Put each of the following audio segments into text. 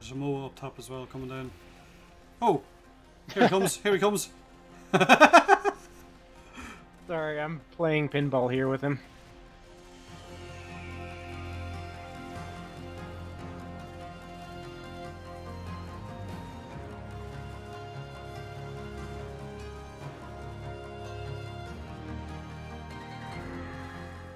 there's a Moa up top as well coming down. Oh! Here he comes, here he comes! Sorry, I'm playing pinball here with him.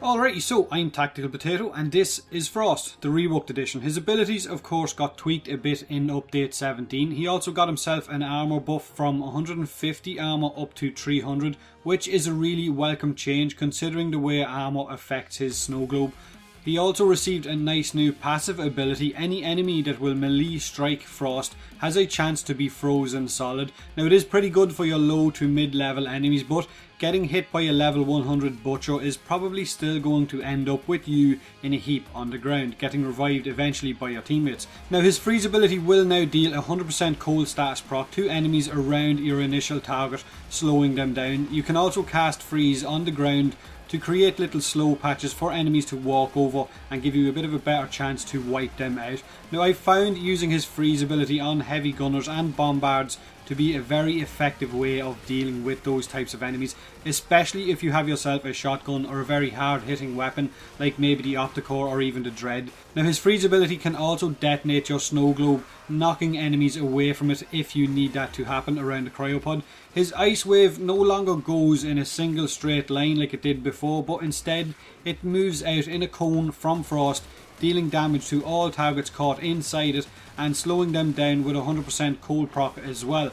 Alrighty, so I'm Tactical Potato and this is Frost, the Reworked edition. His abilities of course got tweaked a bit in update 17. He also got himself an armor buff from 150 armor up to 300, which is a really welcome change considering the way armor affects his snow globe. He also received a nice new passive ability. Any enemy that will melee strike Frost has a chance to be frozen solid. Now it is pretty good for your low to mid level enemies, but getting hit by a level 100 butcher is probably still going to end up with you in a heap on the ground, getting revived eventually by your teammates. Now his freeze ability will now deal 100% cold status proc to enemies around your initial target, slowing them down. You can also cast freeze on the ground to create little slow patches for enemies to walk over and give you a bit of a better chance to wipe them out. Now I've found using his freeze ability on heavy gunners and bombards to be a very effective way of dealing with those types of enemies, especially if you have yourself a shotgun or a very hard hitting weapon like maybe the Opticore or even the Dread. Now his freeze ability can also detonate your snow globe, knocking enemies away from it if you need that to happen around the cryopod. His ice wave no longer goes in a single straight line like it did before, but instead it moves out in a cone from Frost, dealing damage to all targets caught inside it and slowing them down with 100% cold proc as well.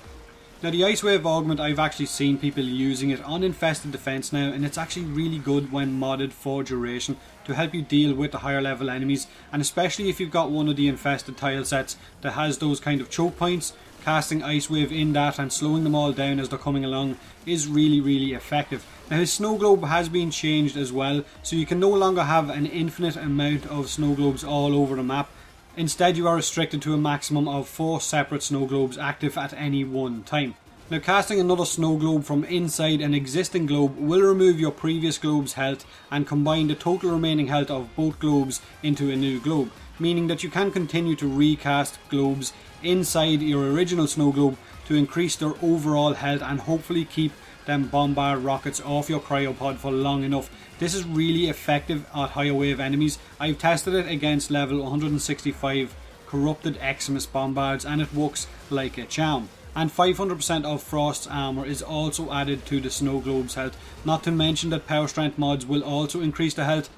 Now the Ice Wave augment, I've actually seen people using it on infested defense now, and it's actually really good when modded for duration to help you deal with the higher level enemies, and especially if you've got one of the infested tile sets that has those kind of choke points. Casting Ice Wave in that and slowing them all down as they're coming along is really effective. Now his snow globe has been changed as well, so you can no longer have an infinite amount of snow globes all over the map. Instead you are restricted to a maximum of 4 separate snow globes active at any one time. Now casting another snow globe from inside an existing globe will remove your previous globe's health and combine the total remaining health of both globes into a new globe, meaning that you can continue to recast globes inside your original snow globe to increase their overall health and hopefully keep them bombard rockets off your cryopod for long enough. This is really effective at higher wave enemies. I've tested it against level 165 corrupted Xmas bombards and it works like a charm. And 500% of Frost's armor is also added to the snow globe's health, not to mention that power strength mods will also increase the health.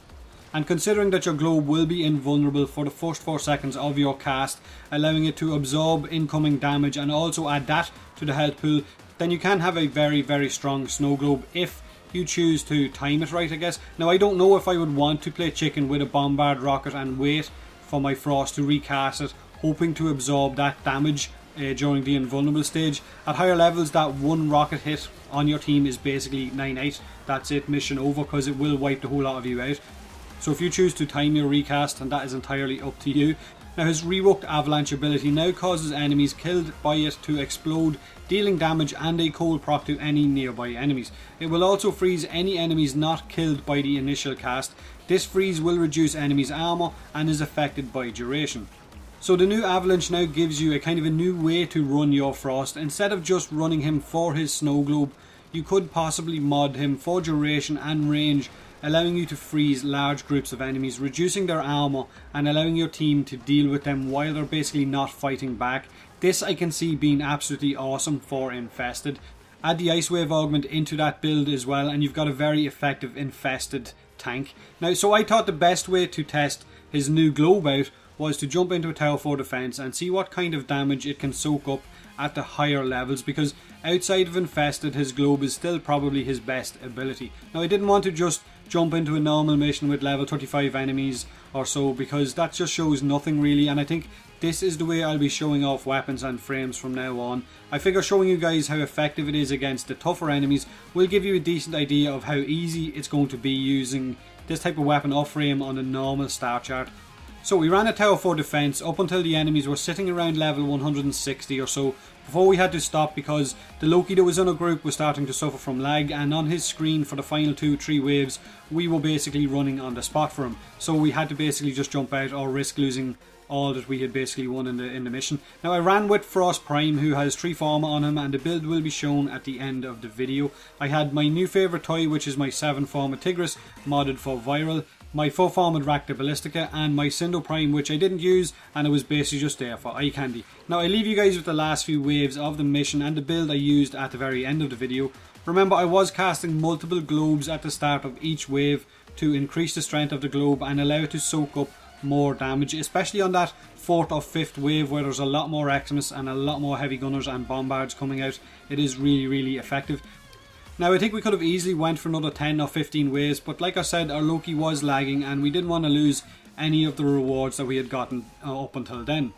And considering that your globe will be invulnerable for the first 4 seconds of your cast, allowing it to absorb incoming damage and also add that to the health pool, then you can have a very strong snow globe if you choose to time it right, I guess. Now I don't know if I would want to play chicken with a bombard rocket and wait for my Frost to recast it, hoping to absorb that damage during the invulnerable stage. At higher levels that one rocket hit on your team is basically 9-8. That's it, mission over, because it will wipe the whole lot of you out. So if you choose to time your recast, and that is entirely up to you. Now his reworked avalanche ability now causes enemies killed by it to explode, dealing damage and a cold proc to any nearby enemies. It will also freeze any enemies not killed by the initial cast. This freeze will reduce enemies' armor and is affected by duration. So the new avalanche now gives you a kind of a new way to run your Frost. Instead of just running him for his snow globe, you could possibly mod him for duration and range, allowing you to freeze large groups of enemies, reducing their armor and allowing your team to deal with them while they're basically not fighting back. This I can see being absolutely awesome for infested. Add the Ice Wave augment into that build as well and you've got a very effective infested tank. Now so I thought the best way to test his new globe out was to jump into a tower 4 defense and see what kind of damage it can soak up at the higher levels, because outside of infested his globe is still probably his best ability. Now I didn't want to just jump into a normal mission with level 35 enemies or so, because that just shows nothing really, and I think this is the way I'll be showing off weapons and frames from now on. I figure showing you guys how effective it is against the tougher enemies will give you a decent idea of how easy it's going to be using this type of weapon off frame on a normal star chart. So we ran a tower 4 defense up until the enemies were sitting around level 160 or so before we had to stop because the Loki that was in a group was starting to suffer from lag, and on his screen for the final 2-3 waves we were basically running on the spot for him. So we had to basically just jump out or risk losing all that we had basically won in the mission. Now I ran with Frost Prime, who has 3 Forma on him, and the build will be shown at the end of the video. I had my new favourite toy, which is my 7 Forma Tigris, modded for viral, my 4 Forma Rakta Ballistica, and my Cindo Prime, which I didn't use, and it was basically just there for eye candy. Now I leave you guys with the last few waves of the mission and the build I used at the very end of the video. Remember, I was casting multiple globes at the start of each wave to increase the strength of the globe and allow it to soak up more damage, especially on that 4th or 5th wave where there's a lot more Eximus and a lot more heavy gunners and bombards coming out. It is really effective. Now I think we could have easily went for another 10 or 15 waves, but like I said, our Loki was lagging and we didn't want to lose any of the rewards that we had gotten up until then.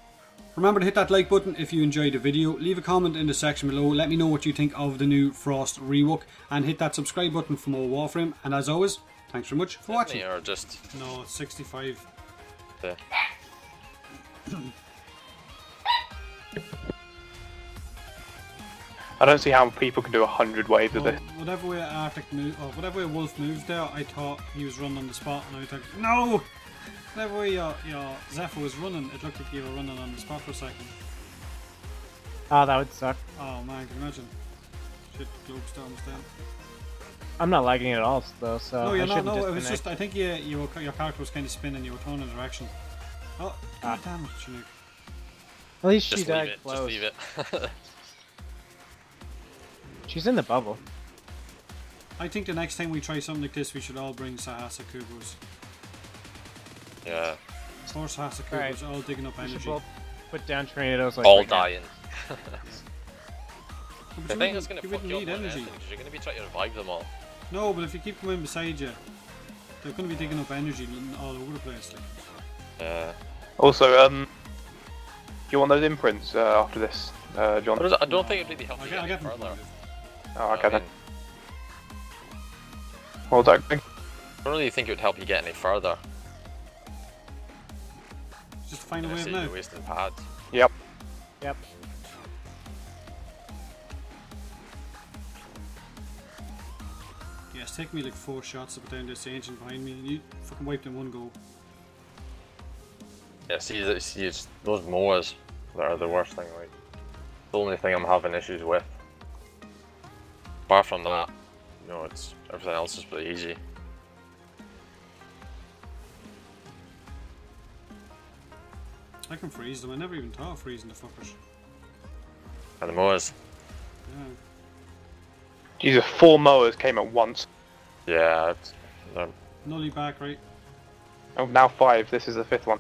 Remember to hit that like button if you enjoyed the video, leave a comment in the section below, let me know what you think of the new Frost rework, and hit that subscribe button for more Warframe, and as always, thanks very much for watching. Or just... No, it's 65. The... I don't see how people can do 100 waves of this. Whatever way Arctic move, or whatever way Wolf moved there, I thought he was running on the spot, and I thought, no! Whatever way your Zephyr was running, it looked like you were running on the spot for a second. Oh, that would suck. Oh man, can you imagine? Shit, globe storms down. I'm not lagging at all, though, so No, you're I not. shouldn't No, it was disconnect. just. I think your character was kind of spinning. You were turning direction. Oh, god damn it, Chinook. At least she Just died leave it, close. just leave it. She's in the bubble. I think the next time we try something like this, we should all bring Sahasa Kubos. Yeah. Four Sahasa Kubos, Right. all digging up We should energy. both put down tornadoes like All right now. dying. But I you think it's going wouldn't- to you fuck you wouldn't up need more than energy. anything, because you're going to be trying to revive them all. No, but if you keep coming beside you, they're going to be digging up energy all over the place. Like. Yeah. Also, do you want those imprints after this, John? I don't think it really helps I you get, I get get any them. further. Oh, okay I then. mean, Well done. I don't really think it would help you get any further. Just to find a way Unless of you're now. wasting pads. Yep. Yep. Yeah, it's taken me like 4 shots to put down this ancient behind me, and you fucking wiped in one go. Yeah, see, it's those mowers that are the worst thing, like. The only thing I'm having issues with. Apart from that, you know, it's everything else is pretty easy. I can freeze them. I never even thought of freezing the fuckers. And the mowers. Yeah. Jesus, 4 mowers came at once. Yeah, it's, Nully back, right? Oh, now 5. This is the 5th one.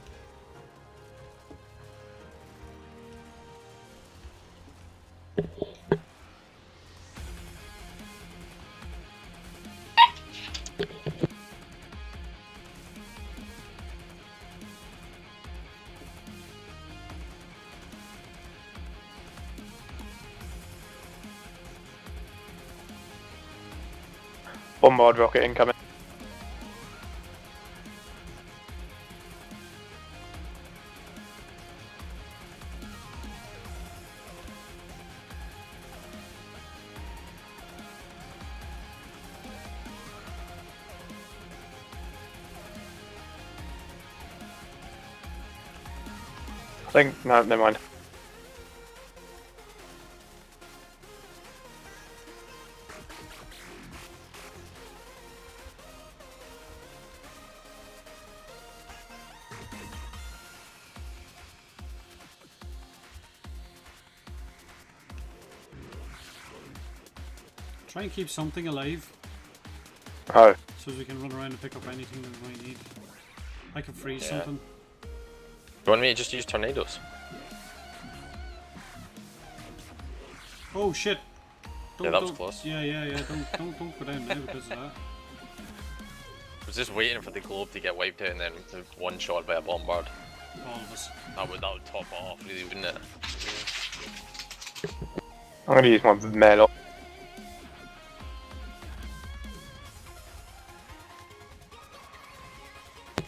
Bombard rocket incoming. I think, no, never mind. Try and keep something alive, Oh, so we can run around and pick up anything that we might need. I can freeze Yeah. something. you want me to just use tornadoes? Oh shit! Yeah, that was close. Yeah. Don't go down there because of that. I was just waiting for the globe to get wiped out and then one shot by a bombard. All of us. That would top it off, really, wouldn't it? I'm gonna use my mail.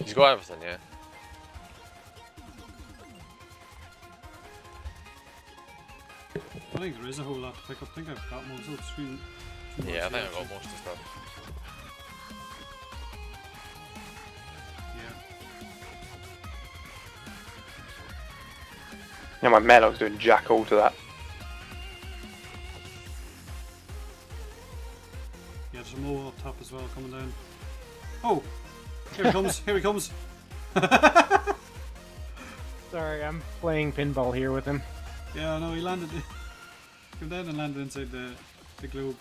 He's got everything, yeah. I think there is a whole lot to pick up. I think I've got most of it. Yeah, I think I got most of the stuff. Yeah, my Mello's doing jack all to that. Yeah, there's a MoH up top as well coming down. Oh! Here he comes, here he comes! Sorry, I'm playing pinball here with him. Yeah, no, he landed. Came down and landed inside the globe.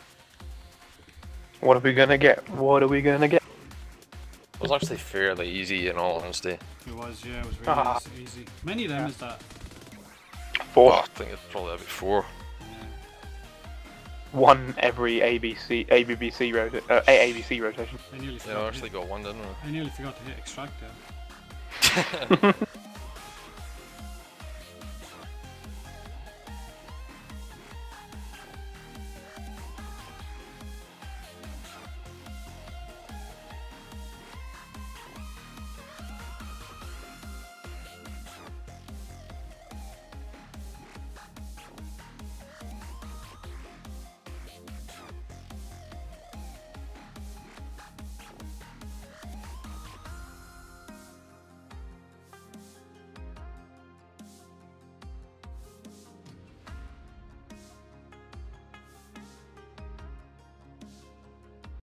What are we gonna get? What are we gonna get? It was actually fairly easy in all honesty. It was, yeah, it was really easy. Many of them is that. 4. Oh, I think it's probably about 4. Yeah. 1 every ABBC rotation. I nearly Yeah, forgot I to actually hit, got 1, didn't I nearly forgot to hit extract there.